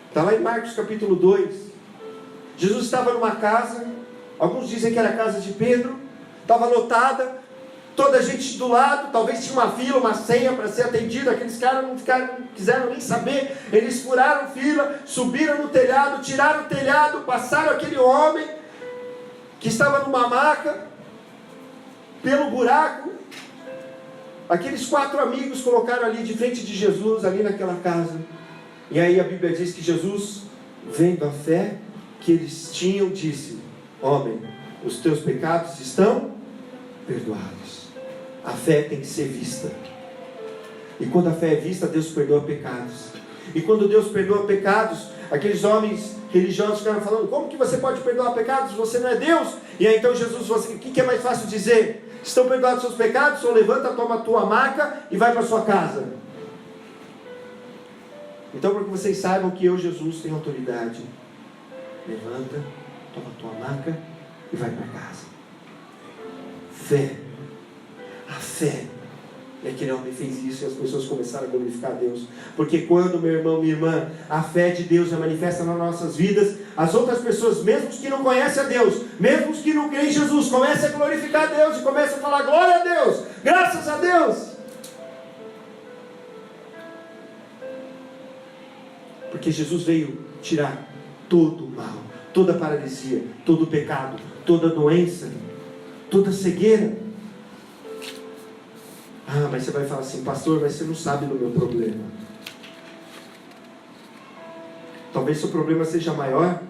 Está lá em Marcos capítulo 2. Jesus estava numa casa. Alguns dizem que era a casa de Pedro. Estava lotada. Toda a gente do lado. Talvez tinha uma fila, uma senha para ser atendida. Aqueles caras não quiseram nem saber. Eles furaram fila, subiram no telhado, tiraram o telhado, passaram aquele homem que estava numa maca pelo buraco. Aqueles 4 amigos colocaram ali de frente de Jesus, ali naquela casa. E aí a Bíblia diz que Jesus, vendo a fé que eles tinham, disse: homem, os teus pecados estão perdoados. A fé tem que ser vista. E quando a fé é vista, Deus perdoa pecados. E quando Deus perdoa pecados, aqueles homens religiosos ficaram falando: como que você pode perdoar pecados? Você não é Deus. E aí então Jesus falou assim: o que é mais fácil dizer? Estão perdoados seus pecados? Ou levanta, toma a tua maca e vai para a sua casa. Então, para que vocês saibam que eu, Jesus, tenho autoridade, levanta, toma a tua maca e vai para casa. Fé. A fé. E aquele homem fez isso e as pessoas começaram a glorificar a Deus. Porque quando, meu irmão, minha irmã, a fé de Deus é manifesta nas nossas vidas, as outras pessoas, mesmo que não conhecem a Deus, mesmo que não creem em Jesus, começam a glorificar a Deus e começam a falar: glória a Deus, graças a Deus. Porque Jesus veio tirar todo o mal, toda paralisia, todo pecado, toda doença, toda cegueira. Ah, mas você vai falar assim, pastor, mas você não sabe do meu problema. Talvez seu problema seja maior.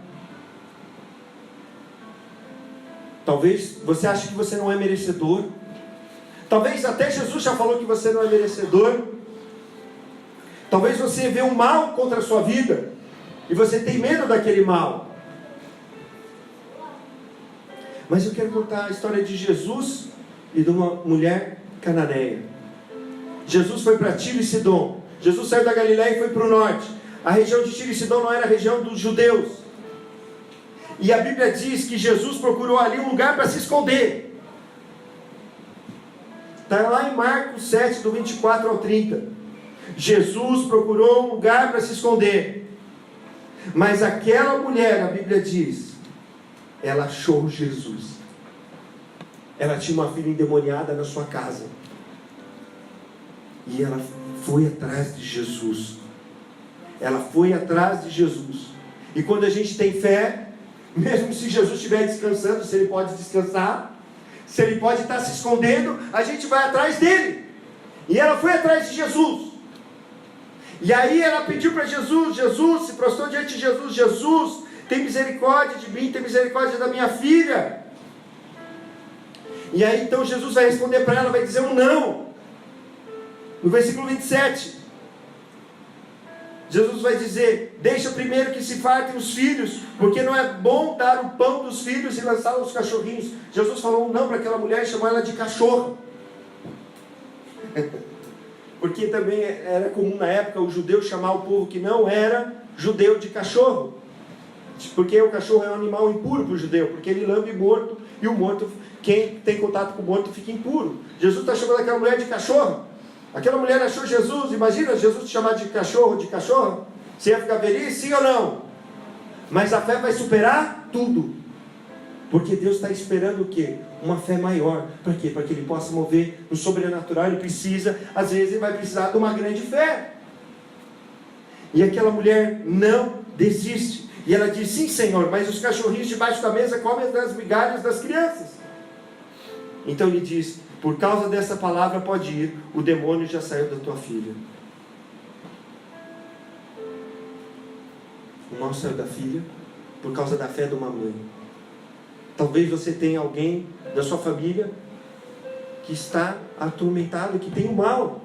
Talvez você ache que você não é merecedor. Talvez até Jesus já falou que você não é merecedor. Talvez você vê um mal contra a sua vida e você tem medo daquele mal. Mas eu quero contar a história de Jesus e de uma mulher cananeia. Jesus foi para Tiro e Sidom. Jesus saiu da Galileia e foi para o norte. A região de Tiro e Sidom não era a região dos judeus. E a Bíblia diz que Jesus procurou ali um lugar para se esconder. Está lá em Marcos 7, do 24 ao 30. Jesus procurou um lugar para se esconder. Mas aquela mulher, a Bíblia diz, ela achou Jesus. Ela tinha uma filha endemoniada na sua casa. E ela foi atrás de Jesus. Ela foi atrás de Jesus. E quando a gente tem fé, mesmo se Jesus estiver descansando, se ele pode descansar, se ele pode estar se escondendo, a gente vai atrás dele. E ela foi atrás de Jesus. E aí ela pediu para Jesus, Jesus se prostrou diante de Jesus, Jesus, tem misericórdia de mim, tem misericórdia da minha filha. E aí então Jesus vai responder para ela, vai dizer um não. No versículo 27, Jesus vai dizer, deixa primeiro que se fartem os filhos, porque não é bom dar o pão dos filhos e lançá-los aos cachorrinhos. Jesus falou um não para aquela mulher e chamou ela de cachorra. Porque também era comum na época o judeu chamar o povo que não era judeu de cachorro. Porque o cachorro é um animal impuro para o judeu, porque ele lambe morto, e o morto, quem tem contato com o morto fica impuro. Jesus está chamando aquela mulher de cachorra. Aquela mulher achou Jesus, imagina Jesus te chamar de cachorro, de cachorra. Você ia ficar feliz, sim ou não? Mas a fé vai superar tudo. Porque Deus está esperando o quê? Uma fé maior. Para quê? Para que Ele possa mover no sobrenatural. Ele precisa, às vezes Ele vai precisar de uma grande fé. E aquela mulher não desiste. E ela diz, sim Senhor, mas os cachorrinhos debaixo da mesa comem das migalhas das crianças. Então Ele diz, por causa dessa palavra pode ir, o demônio já saiu da tua filha. O mal saiu da filha por causa da fé de uma mãe. Talvez você tenha alguém da sua família que está atormentado, que tem o mal,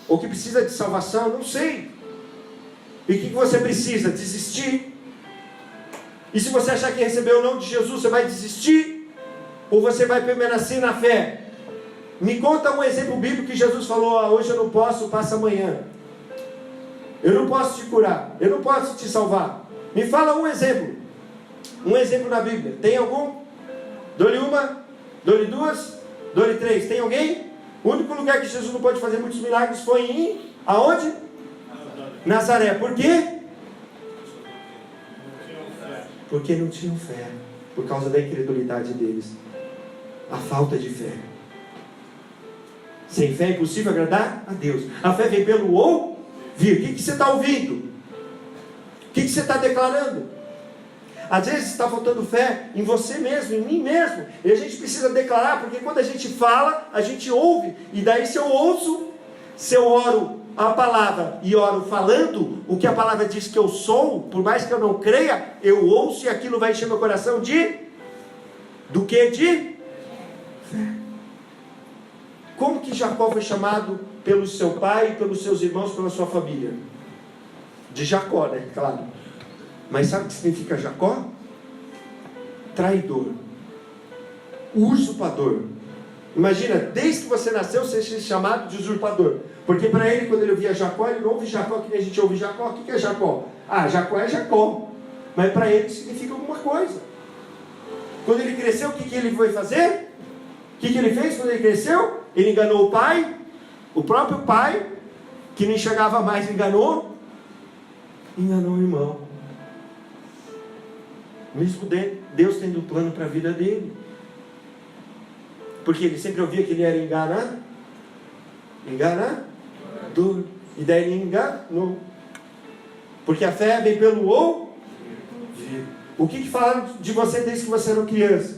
ou que precisa de salvação, não sei. E o que você precisa? Desistir? E se você achar que recebeu o não de Jesus, você vai desistir? Ou você vai permanecer na fé? Me conta um exemplo bíblico que Jesus falou, hoje eu não posso, passa amanhã. Eu não posso te curar, eu não posso te salvar. Me fala um exemplo na Bíblia. Tem algum? Dou-lhe uma, dou-lhe duas, dou-lhe três. Tem alguém? O único lugar que Jesus não pode fazer muitos milagres foi em, aonde? Nazaré. Por quê? Porque não tinham fé, por causa da incredulidade deles. A falta de fé. Sem fé é impossível agradar a Deus. A fé vem pelo ouvir. O que você está ouvindo? O que você está declarando? Às vezes está faltando fé em você mesmo, em mim mesmo. E a gente precisa declarar, porque quando a gente fala, a gente ouve. E daí se eu ouço, se eu oro a palavra e oro falando o que a palavra diz que eu sou, por mais que eu não creia, eu ouço e aquilo vai encher meu coração do que? De fé. Como que Jacó foi chamado pelo seu pai, pelos seus irmãos, pela sua família? De Jacó, né? Claro. Mas sabe o que significa Jacó? Traidor. Usurpador. Imagina, desde que você nasceu, você é chamado de usurpador. Porque para ele, quando ele ouvia Jacó, ele não ouve Jacó que nem a gente ouve Jacó. O que é Jacó? Ah, Jacó é Jacó. Mas para ele significa alguma coisa. Quando ele cresceu, o que ele foi fazer? O que ele fez quando ele cresceu? Ele enganou o pai, o próprio pai, que não enxergava mais, enganou o irmão. Mesmo Deus tendo um plano para a vida dele. Porque ele sempre ouvia que ele era enganador. E daí ele enganou. Porque a fé vem pelo ouvir. O que falaram de você desde que você era criança?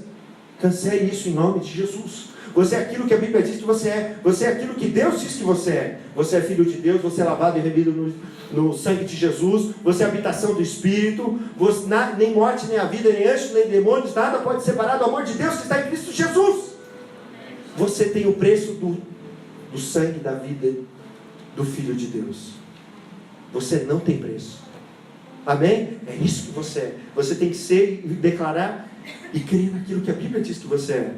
Cancele isso em nome de Jesus. Você é aquilo que a Bíblia diz que você é. Você é aquilo que Deus diz que você é. Você é filho de Deus, você é lavado e remido no sangue de Jesus. Você é habitação do Espírito. Nem morte, nem a vida, nem anjos, nem demônios, nada pode separar do amor de Deus que está em Cristo Jesus. Você tem o preço do sangue da vida do Filho de Deus. Você não tem preço. Amém? É isso que você é. Você tem que ser e declarar e crer naquilo que a Bíblia diz que você é.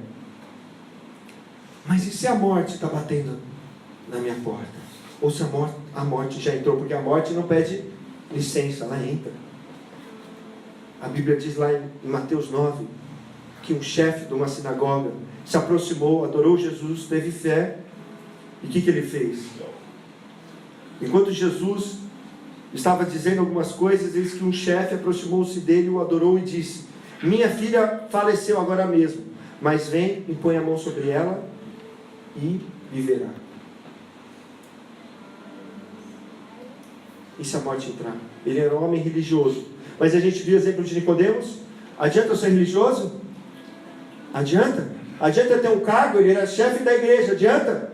Mas e se a morte está batendo na minha porta? Ou se a morte já entrou? Porque a morte não pede licença, ela entra. A Bíblia diz lá em Mateus 9, que um chefe de uma sinagoga se aproximou, adorou Jesus, teve fé. E o que ele fez? Enquanto Jesus estava dizendo algumas coisas, eis que um chefe aproximou-se dele, o adorou e disse: minha filha faleceu agora mesmo, mas vem e põe a mão sobre ela e viverá. E se a morte entrar? Ele era um homem religioso, mas a gente viu o exemplo de Nicodemos. Adianta eu ser religioso? Adianta? Adianta ter um cargo? Ele era chefe da igreja, adianta?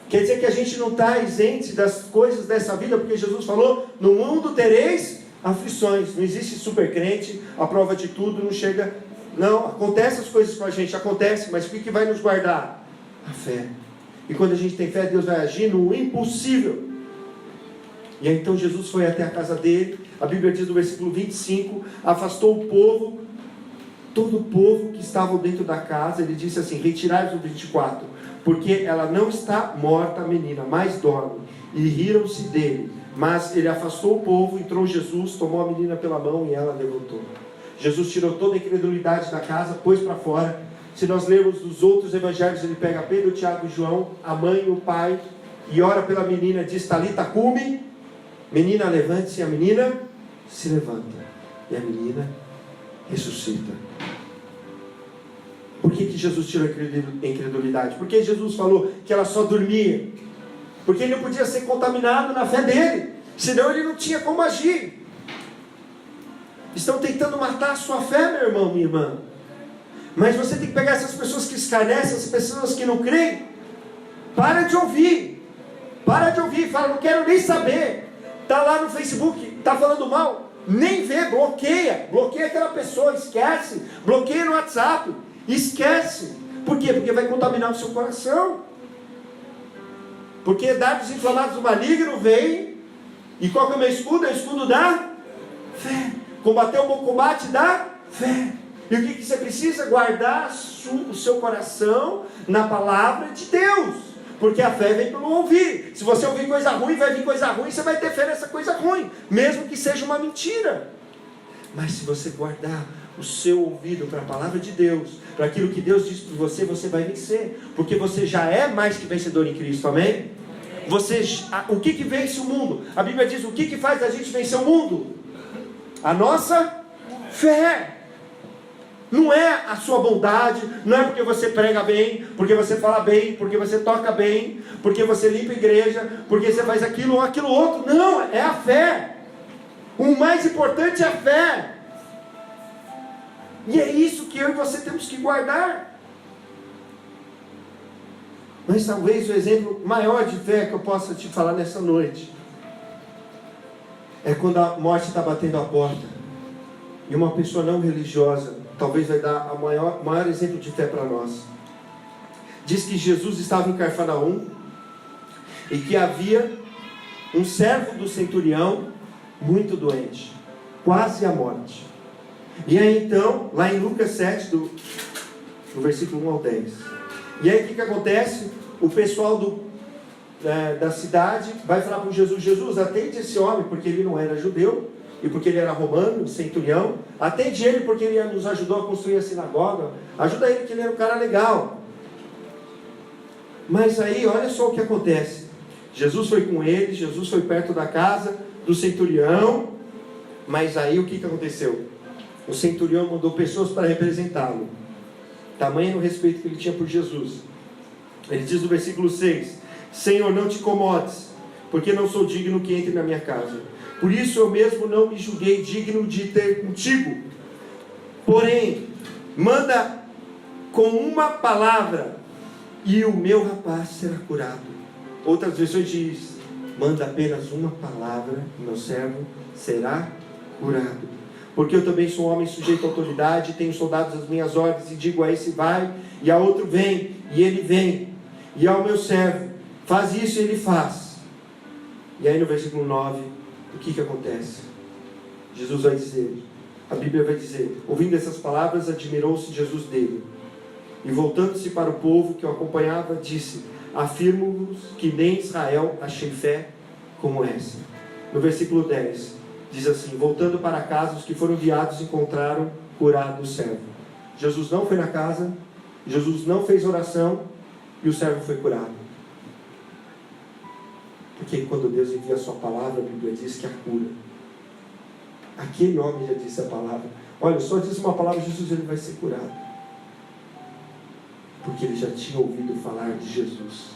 Quer dizer que a gente não está isente das coisas dessa vida, porque Jesus falou: no mundo tereis aflições. Não existe super crente, a prova de tudo não chega. Não, acontecem as coisas com a gente, acontece, mas o que vai nos guardar? A fé. E quando a gente tem fé, Deus vai agir no impossível. E aí então Jesus foi até a casa dele. A Bíblia diz no versículo 25: afastou o povo, todo o povo que estava dentro da casa. Ele disse assim, retirai-vos no 24, porque ela não está morta, a menina, mas dorme. E riram-se dele. Mas ele afastou o povo, entrou Jesus, tomou a menina pela mão e ela levantou. Jesus tirou toda a incredulidade da casa, pôs para fora. Se nós lermos dos outros evangelhos, ele pega Pedro, Tiago e João, a mãe e o pai, e ora pela menina, diz: Talita cumi, menina levante-se. E a menina se levanta, e a menina ressuscita. Por que Jesus tirou a incredulidade? Porque Jesus falou que ela só dormia, porque ele não podia ser contaminado na fé dele, senão ele não tinha como agir. Estão tentando matar a sua fé, meu irmão, minha irmã. Mas você tem que pegar essas pessoas que escarnecem, essas pessoas que não creem. Para de ouvir. Para de ouvir. Fala, não quero nem saber. Está lá no Facebook, está falando mal. Nem vê, bloqueia. Bloqueia aquela pessoa, esquece. Bloqueia no WhatsApp. Esquece. Por quê? Porque vai contaminar o seu coração. Porque dardos inflamados do maligno vem. E qual que é o meu escudo? É o escudo da fé. Combater o bom combate da fé. E o que você precisa? Guardar o seu coração na palavra de Deus. Porque a fé vem pelo ouvir. Se você ouvir coisa ruim, vai vir coisa ruim, você vai ter fé nessa coisa ruim, mesmo que seja uma mentira. Mas se você guardar o seu ouvido para a palavra de Deus, para aquilo que Deus diz para você, você vai vencer. Porque você já é mais que vencedor em Cristo, amém? O que vence o mundo? A Bíblia diz, o que faz a gente vencer o mundo? A nossa fé. Não é a sua bondade, não é porque você prega bem, porque você fala bem, porque você toca bem, porque você limpa a igreja, porque você faz aquilo ou aquilo outro. Não, é a fé. O mais importante é a fé. E é isso que eu e você temos que guardar. Mas talvez o exemplo maior de fé que eu possa te falar nessa noite é quando a morte está batendo a porta e uma pessoa não religiosa talvez vai dar o maior exemplo de fé para nós. Diz que Jesus estava em Cafarnaum e que havia um servo do centurião muito doente, quase à morte. E aí então, lá em Lucas 7, do versículo 1 ao 10. E aí o que acontece? O pessoal da cidade vai falar para Jesus: Jesus, atende esse homem, porque ele não era judeu, e porque ele era romano, centurião. Atende ele porque ele nos ajudou a construir a sinagoga. Ajuda ele que ele era um cara legal. Mas aí, olha só o que acontece. Jesus foi com ele, Jesus foi perto da casa do centurião. Mas aí o que aconteceu? O centurião mandou pessoas para representá-lo. Tamanho o respeito que ele tinha por Jesus. Ele diz no versículo 6: Senhor, não te incomodes, porque não sou digno que entre na minha casa. Por isso eu mesmo não me julguei digno de ter contigo. Porém, manda com uma palavra, e o meu rapaz será curado. Outras versões diz: manda apenas uma palavra, e meu servo será curado. Porque eu também sou um homem sujeito à autoridade, tenho soldados às minhas ordens, e digo a esse vai, e a outro vem, e ele vem. E ao meu servo, faz isso, e ele faz. E aí no versículo 9, o que acontece? Jesus vai dizer, a Bíblia vai dizer: ouvindo essas palavras, admirou-se Jesus dele. E voltando-se para o povo que o acompanhava, disse: afirmo-vos que nem em Israel achei fé como essa. No versículo 10, diz assim: voltando para casa, os que foram enviados encontraram curado o servo. Jesus não foi na casa, Jesus não fez oração, e o servo foi curado. Porque quando Deus envia a sua palavra, a Bíblia diz que a cura. Aquele homem já disse a palavra. Olha, só diz uma palavra, Jesus, ele vai ser curado. Porque ele já tinha ouvido falar de Jesus.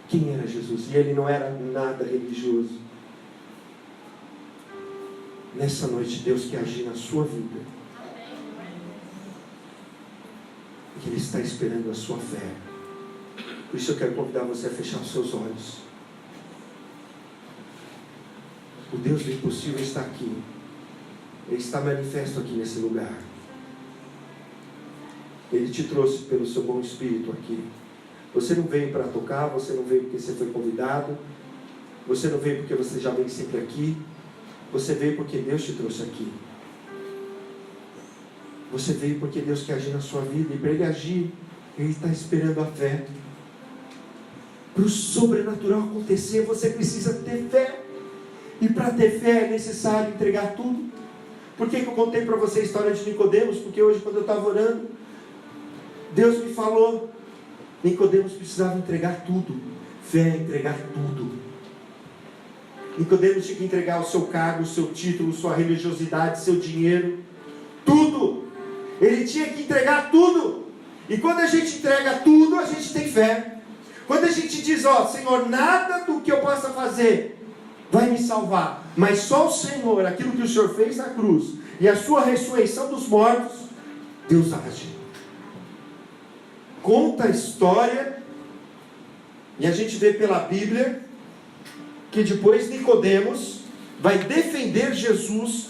Quem era Jesus? E ele não era nada religioso. Nessa noite, Deus quer agir na sua vida. E Ele está esperando a sua fé. Por isso eu quero convidar você a fechar os seus olhos. O Deus do impossível está aqui. Ele está manifesto aqui nesse lugar. Ele te trouxe pelo seu bom espírito aqui. Você não veio para tocar, você não veio porque você foi convidado, você não veio porque você já vem sempre aqui, você veio porque Deus te trouxe aqui. Você veio porque Deus quer agir na sua vida, e para Ele agir, Ele está esperando a fé. Para o sobrenatural acontecer, você precisa ter fé. E para ter fé é necessário entregar tudo. Por que eu contei para você a história de Nicodemos? Porque hoje, quando eu estava orando, Deus me falou: Nicodemos precisava entregar tudo. Fé é entregar tudo. Nicodemos tinha que entregar o seu cargo, o seu título, sua religiosidade, seu dinheiro, tudo. Ele tinha que entregar tudo. E quando a gente entrega tudo, a gente tem fé. Quando a gente diz: ó, Senhor, nada do que eu possa fazer vai me salvar, mas só o Senhor, aquilo que o Senhor fez na cruz e a sua ressurreição dos mortos, Deus age. Conta a história, e a gente vê pela Bíblia que depois Nicodemos vai defender Jesus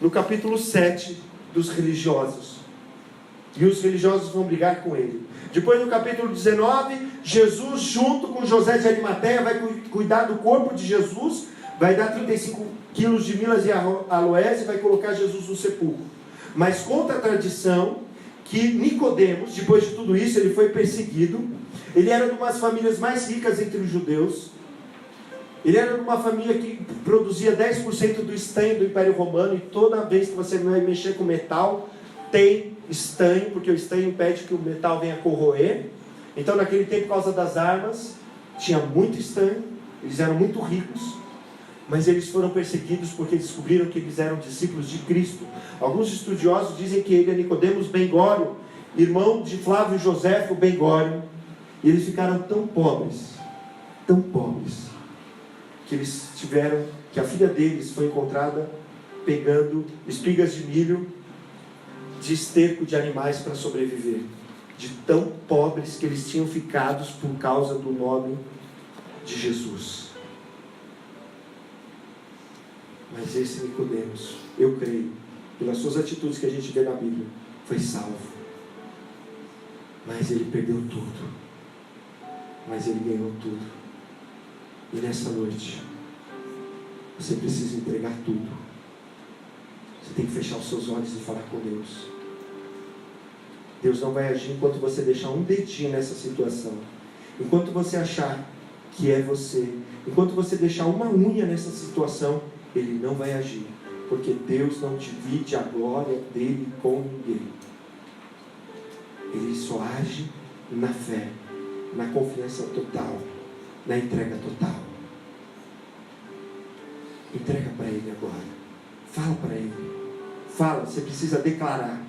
no capítulo 7 dos religiosos. E os religiosos vão brigar com ele. Depois no capítulo 19, Jesus junto com José de Arimateia vai cuidar do corpo de Jesus, vai dar 35 quilos de mirras e aloés e vai colocar Jesus no sepulcro. Mas conta a tradição que Nicodemos, depois de tudo isso, ele foi perseguido. Ele era de uma das famílias mais ricas entre os judeus. Ele era de uma família que produzia 10% do estanho do Império Romano, e toda vez que você vai mexer com metal, tem estanho, porque o estanho impede que o metal venha corroer. Então naquele tempo, por causa das armas, tinha muito estanho, eles eram muito ricos. Mas eles foram perseguidos porque descobriram que eles eram discípulos de Cristo. Alguns estudiosos dizem que ele é Nicodemos Bengório, irmão de Flávio Joséfo Bengório. E eles ficaram tão pobres, que a filha deles foi encontrada pegando espigas de milho de esterco de animais para sobreviver. De tão pobres que eles tinham ficado por causa do nome de Jesus. Mas esse Nicodemos, eu creio, pelas suas atitudes que a gente vê na Bíblia, foi salvo. Mas ele perdeu tudo. Mas ele ganhou tudo. E nessa noite, você precisa entregar tudo. Você tem que fechar os seus olhos e falar com Deus. Deus não vai agir enquanto você deixar um dedinho nessa situação. Enquanto você achar que é você. Enquanto você deixar uma unha nessa situação, Ele não vai agir, porque Deus não divide a glória dele com ninguém. Ele só age na fé, na confiança total, na entrega total. Entrega para Ele agora. Fala para Ele. Fala, você precisa declarar.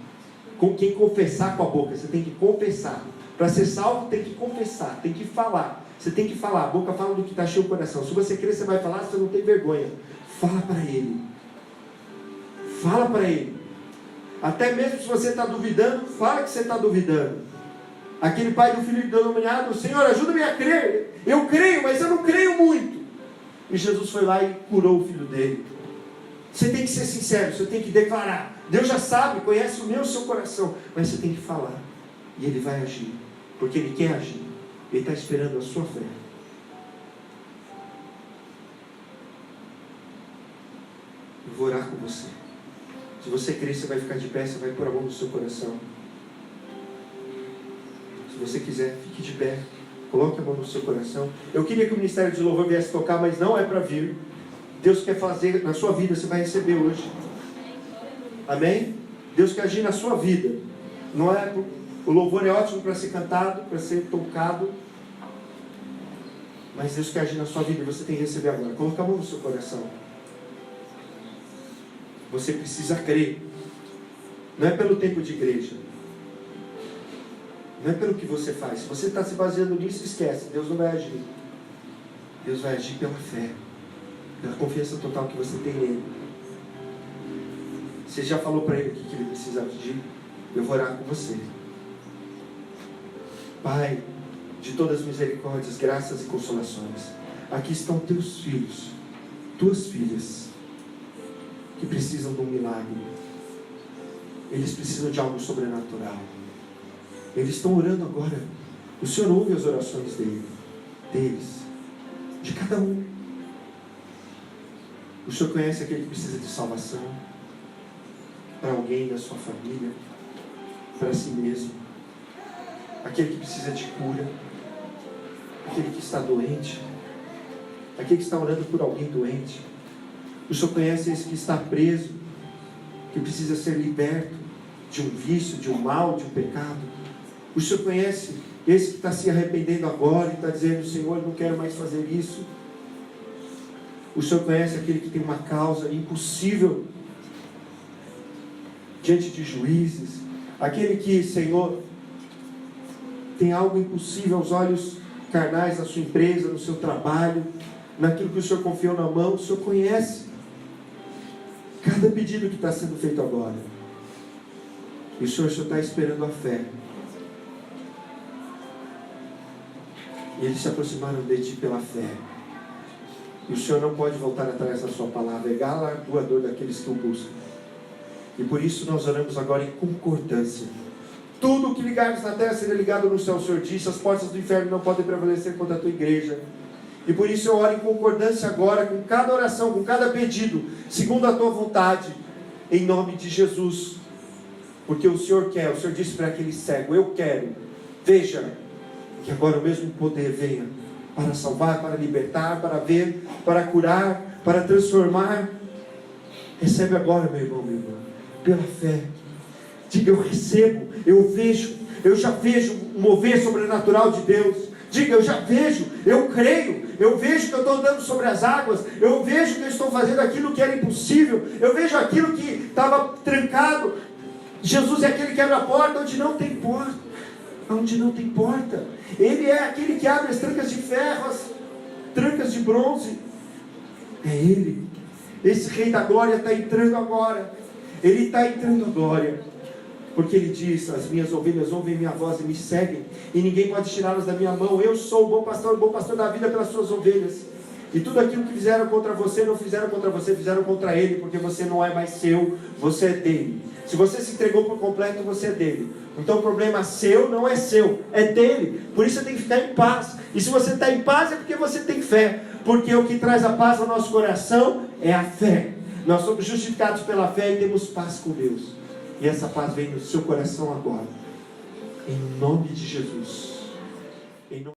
Com quem confessar com a boca, você tem que confessar. Para ser salvo, tem que confessar, tem que falar. Você tem que falar, a boca fala do que está cheio o coração. Se você crer, você vai falar, você não tem vergonha. Fala para Ele. Fala para Ele. Até mesmo se você está duvidando, fala que você está duvidando. Aquele pai do filho endemoniado: Senhor, ajuda-me a crer. Eu creio, mas eu não creio muito. E Jesus foi lá e curou o filho dele. Você tem que ser sincero, você tem que declarar. Deus já sabe, conhece o meu e o seu coração. Mas você tem que falar. E Ele vai agir. Porque Ele quer agir. Ele está esperando a sua fé. Eu vou orar com você. Se você crer, você vai ficar de pé, você vai pôr a mão no seu coração. Se você quiser, fique de pé. Coloque a mão no seu coração. Eu queria que o Ministério de Louvor viesse tocar, mas não é para vir. Deus quer fazer na sua vida, você vai receber hoje. Amém? Deus quer agir na sua vida. Não é, o louvor é ótimo para ser cantado, para ser tocado. Mas Deus quer agir na sua vida e você tem que receber agora. Coloque a mão no seu coração. Você precisa crer. Não é pelo tempo de igreja. Não é pelo que você faz. Se você está se baseando nisso, esquece. Deus não vai agir. Deus vai agir pela fé. Pela confiança total que você tem nele. Você já falou para ele o que ele precisa pedir? Eu vou orar com você. Pai, de todas as misericórdias, graças e consolações, aqui estão teus filhos, tuas filhas, que precisam de um milagre. Eles precisam de algo sobrenatural. Eles estão orando agora. O Senhor ouve as orações deles, de cada um. O Senhor conhece aquele que precisa de salvação, para alguém da sua família, para si mesmo, aquele que precisa de cura, aquele que está doente, aquele que está orando por alguém doente. O Senhor conhece esse que está preso, que precisa ser liberto de um vício, de um mal, de um pecado. O Senhor conhece esse que está se arrependendo agora e está dizendo: Senhor, eu não quero mais fazer isso. O Senhor conhece aquele que tem uma causa impossível diante de juízes, aquele que, Senhor, tem algo impossível aos olhos carnais na sua empresa, no seu trabalho, naquilo que o Senhor confiou na mão. O Senhor conhece cada pedido que está sendo feito agora. E o Senhor só está esperando a fé. E eles se aproximaram de ti pela fé. E o Senhor não pode voltar atrás da sua palavra. É galardoador daqueles que o buscam. E por isso nós oramos agora em concordância. Tudo o que ligares na terra será ligado no céu. O Senhor disse: as portas do inferno não podem prevalecer contra a tua igreja. E por isso eu oro em concordância agora com cada oração, com cada pedido, segundo a tua vontade, em nome de Jesus. Porque o Senhor quer, o Senhor disse para aquele cego: eu quero, veja, que agora o mesmo poder venha para salvar, para libertar, para ver, para curar, para transformar. Recebe agora, meu irmão, minha irmã, pela fé. Diga: eu recebo, eu vejo, eu já vejo o mover sobrenatural de Deus. Diga: eu já vejo, eu creio, eu vejo que eu estou andando sobre as águas, eu vejo que eu estou fazendo aquilo que era impossível, eu vejo aquilo que estava trancado. Jesus é aquele que abre a porta onde não tem porta, onde não tem porta. Ele é aquele que abre as trancas de ferro, as trancas de bronze. É Ele. Esse Rei da Glória está entrando agora. Ele está entrando agora. Porque Ele diz: as minhas ovelhas ouvem minha voz e me seguem, e ninguém pode tirá-las da minha mão. Eu sou o bom pastor da vida pelas suas ovelhas. E tudo aquilo que fizeram contra você, não fizeram contra você, fizeram contra Ele, porque você não é mais seu, você é dele. Se você se entregou por completo, você é dele. Então o problema seu não é seu, é dele. Por isso você tem que ficar em paz. E se você está em paz é porque você tem fé. Porque o que traz a paz ao nosso coração é a fé. Nós somos justificados pela fé e temos paz com Deus. E essa paz vem no seu coração agora. Em nome de Jesus.